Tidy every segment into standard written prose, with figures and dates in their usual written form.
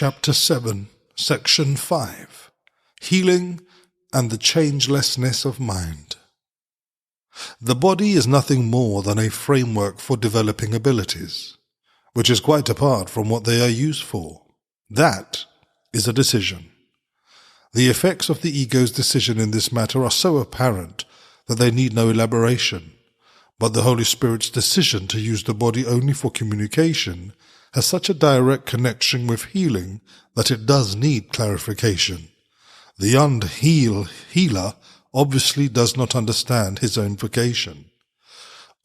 Chapter 7, Section 5, Healing and the Changelessness of Mind. The body is nothing more than a framework for developing abilities, which is quite apart from what they are used for. That is a decision. The effects of the ego's decision in this matter are so apparent that they need no elaboration, but the Holy Spirit's decision to use the body only for communication has such a direct connection with healing that it does need clarification. The healer obviously does not understand his own vocation.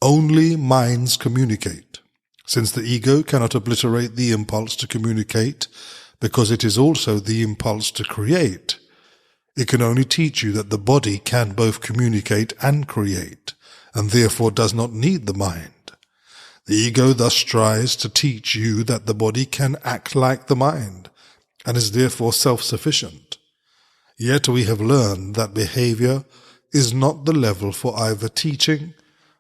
Only minds communicate. Since the ego cannot obliterate the impulse to communicate because it is also the impulse to create, it can only teach you that the body can both communicate and create, and therefore does not need the mind. The ego thus tries to teach you that the body can act like the mind, and is therefore self-sufficient. Yet we have learned that behavior is not the level for either teaching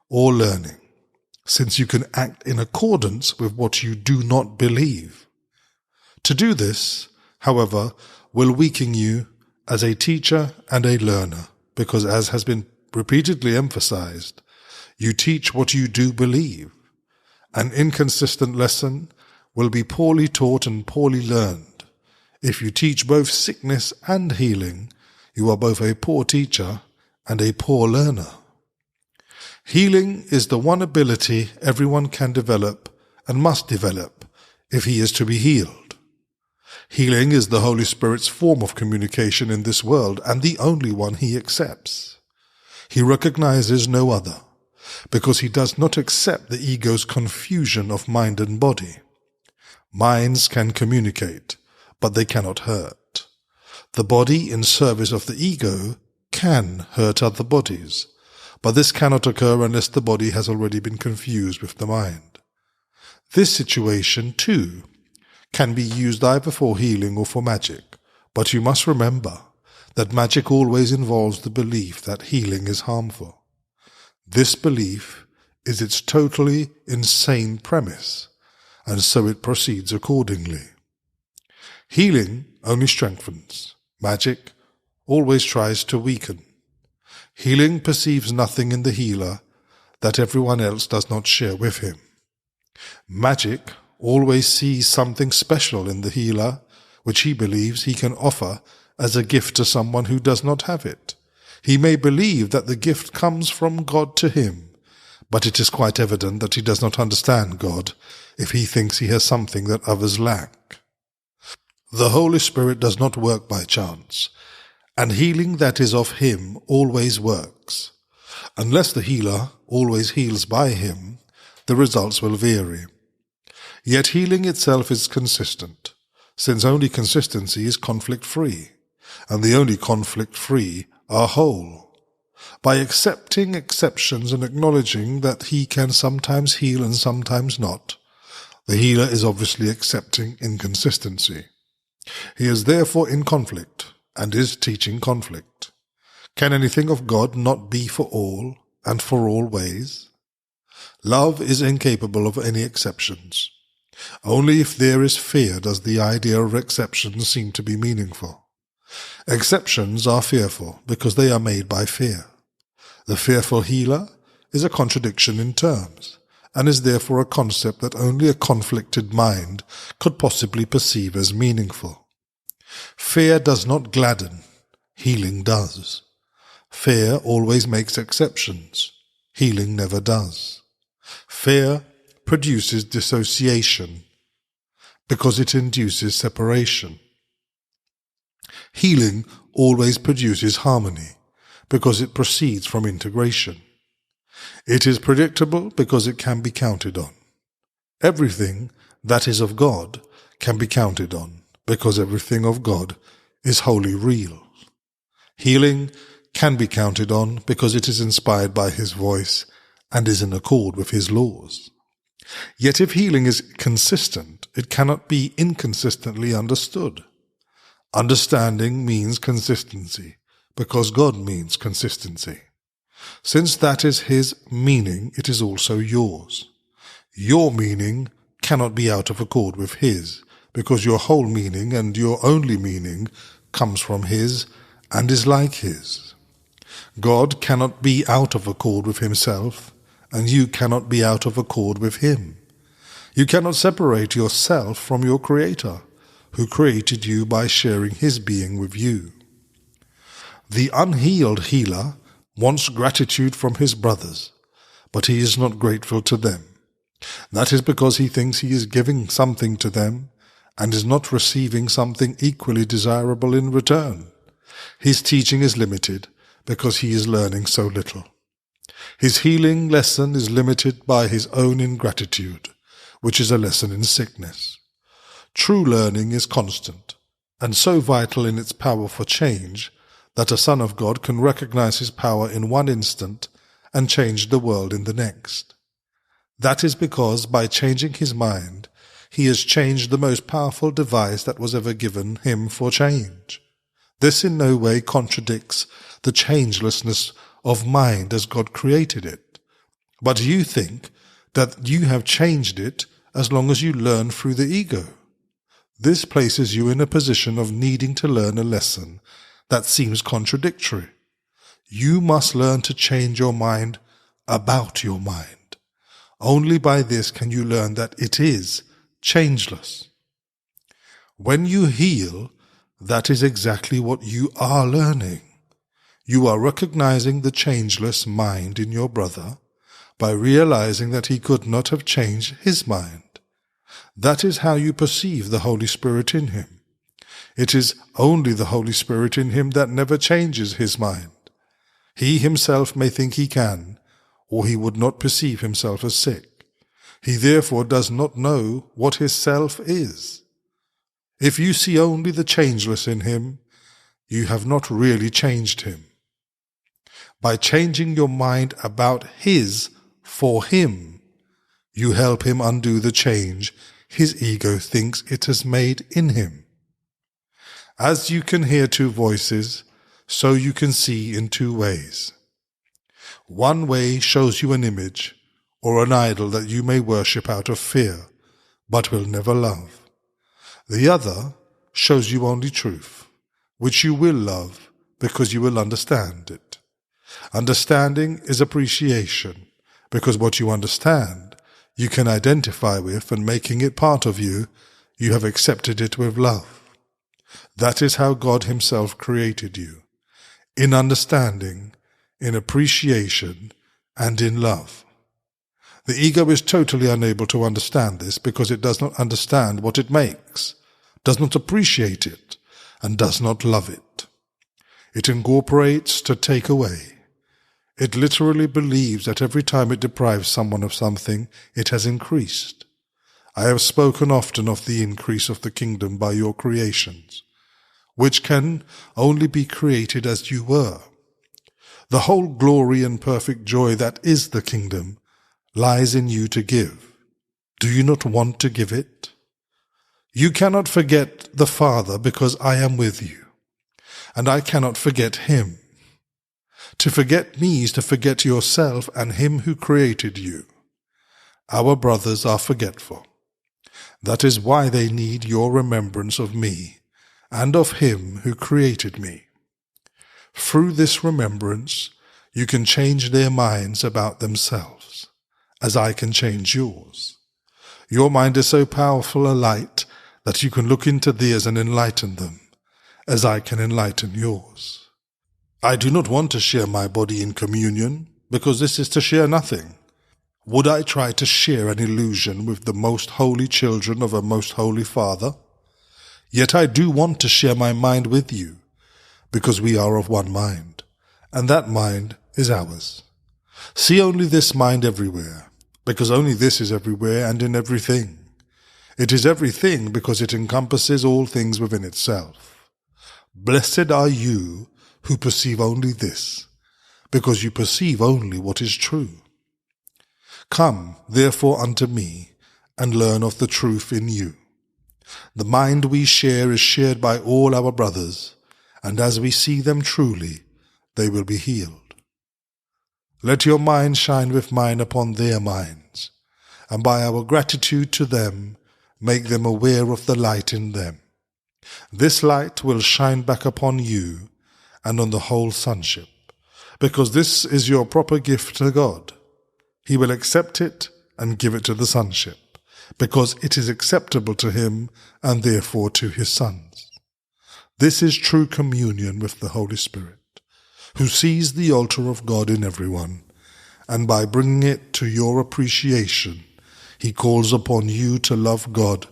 or learning, since you can act in accordance with what you do not believe. To do this, however, will weaken you as a teacher and a learner, because, as has been repeatedly emphasized, you teach what you do believe. An inconsistent lesson will be poorly taught and poorly learned. If you teach both sickness and healing, you are both a poor teacher and a poor learner. Healing is the one ability everyone can develop and must develop if he is to be healed. Healing is the Holy Spirit's form of communication in this world and the only one he accepts. He recognizes no other, because he does not accept the ego's confusion of mind and body. Minds can communicate, but they cannot hurt. The body in service of the ego can hurt other bodies, but this cannot occur unless the body has already been confused with the mind. This situation, too, can be used either for healing or for magic, but you must remember that magic always involves the belief that healing is harmful. This belief is its totally insane premise, and so it proceeds accordingly. Healing only strengthens. Magic always tries to weaken. Healing perceives nothing in the healer that everyone else does not share with him. Magic always sees something special in the healer, which he believes he can offer as a gift to someone who does not have it. He may believe that the gift comes from God to him, but it is quite evident that he does not understand God if he thinks he has something that others lack. The Holy Spirit does not work by chance, and healing that is of him always works. Unless the healer always heals by him, the results will vary. Yet healing itself is consistent, since only consistency is conflict-free, and the only conflict-free are whole. By accepting exceptions and acknowledging that he can sometimes heal and sometimes not, the healer is obviously accepting inconsistency. He is therefore in conflict and is teaching conflict. Can anything of God not be for all and for all ways? Love is incapable of any exceptions. Only if there is fear does the idea of exceptions seem to be meaningful. Exceptions are fearful because they are made by fear. The fearful healer is a contradiction in terms, and is therefore a concept that only a conflicted mind could possibly perceive as meaningful. Fear does not gladden, healing does. Fear always makes exceptions, healing never does. Fear produces dissociation because it induces separation. Healing always produces harmony because it proceeds from integration. It is predictable because it can be counted on. Everything that is of God can be counted on because everything of God is wholly real. Healing can be counted on because it is inspired by his voice and is in accord with his laws. Yet if healing is consistent, it cannot be inconsistently understood. Understanding means consistency, because God means consistency. Since that is his meaning, it is also yours. Your meaning cannot be out of accord with his, because your whole meaning and your only meaning comes from His and is like His. God cannot be out of accord with Himself, and you cannot be out of accord with Him. You cannot separate yourself from your Creator, who created you by sharing His being with you. The unhealed healer wants gratitude from his brothers, but he is not grateful to them. That is because he thinks he is giving something to them and is not receiving something equally desirable in return. His teaching is limited because he is learning so little. His healing lesson is limited by his own ingratitude, which is a lesson in sickness. True learning is constant, and so vital in its power for change that a son of God can recognize his power in one instant and change the world in the next. That is because by changing his mind, he has changed the most powerful device that was ever given him for change. This in no way contradicts the changelessness of mind as God created it, but you think that you have changed it as long as you learn through the ego. This places you in a position of needing to learn a lesson that seems contradictory. You must learn to change your mind about your mind. Only by this can you learn that it is changeless. When you heal, that is exactly what you are learning. You are recognizing the changeless mind in your brother by realizing that he could not have changed his mind. That is how you perceive the Holy Spirit in him. It is only the Holy Spirit in him that never changes his mind. He himself may think he can, or he would not perceive himself as sick. He therefore does not know what his self is. If you see only the changeless in him, you have not really changed him. By changing your mind about his for him, you help him undo the change his ego thinks it has made in him. As you can hear two voices, so you can see in two ways. One way shows you an image or an idol that you may worship out of fear, but will never love. The other shows you only truth, which you will love because you will understand it. Understanding is appreciation, because what you understand, you can identify with, and making it part of you, you have accepted it with love. That is how God himself created you, in understanding, in appreciation, and in love. The ego is totally unable to understand this because it does not understand what it makes, does not appreciate it, and does not love it. It incorporates to take away. It literally believes that every time it deprives someone of something, it has increased. I have spoken often of the increase of the kingdom by your creations, which can only be created as you were. The whole glory and perfect joy that is the kingdom lies in you to give. Do you not want to give it? You cannot forget the Father because I am with you, and I cannot forget him. To forget me is to forget yourself and him who created you. Our brothers are forgetful. That is why they need your remembrance of me and of him who created me. Through this remembrance, you can change their minds about themselves, as I can change yours. Your mind is so powerful a light that you can look into theirs and enlighten them, as I can enlighten yours. I do not want to share my body in communion, because this is to share nothing. Would I try to share an illusion with the most holy children of a most holy Father? Yet I do want to share my mind with you, because we are of one mind, and that mind is ours. See only this mind everywhere, because only this is everywhere and in everything. It is everything because it encompasses all things within itself. Blessed are you who perceive only this, because you perceive only what is true. Come, therefore, unto me, and learn of the truth in you. The mind we share is shared by all our brothers, and as we see them truly, they will be healed. Let your mind shine with mine upon their minds, and by our gratitude to them, make them aware of the light in them. This light will shine back upon you and on the whole sonship, because this is your proper gift to God. He will accept it and give it to the sonship, because it is acceptable to him and therefore to his sons. This is true communion with the Holy Spirit, who sees the altar of God in everyone, and by bringing it to your appreciation, he calls upon you to love God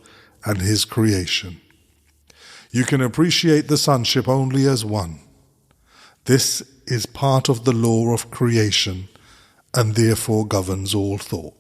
and his creation. You can appreciate the sonship only as one. This is part of the law of creation and therefore governs all thought.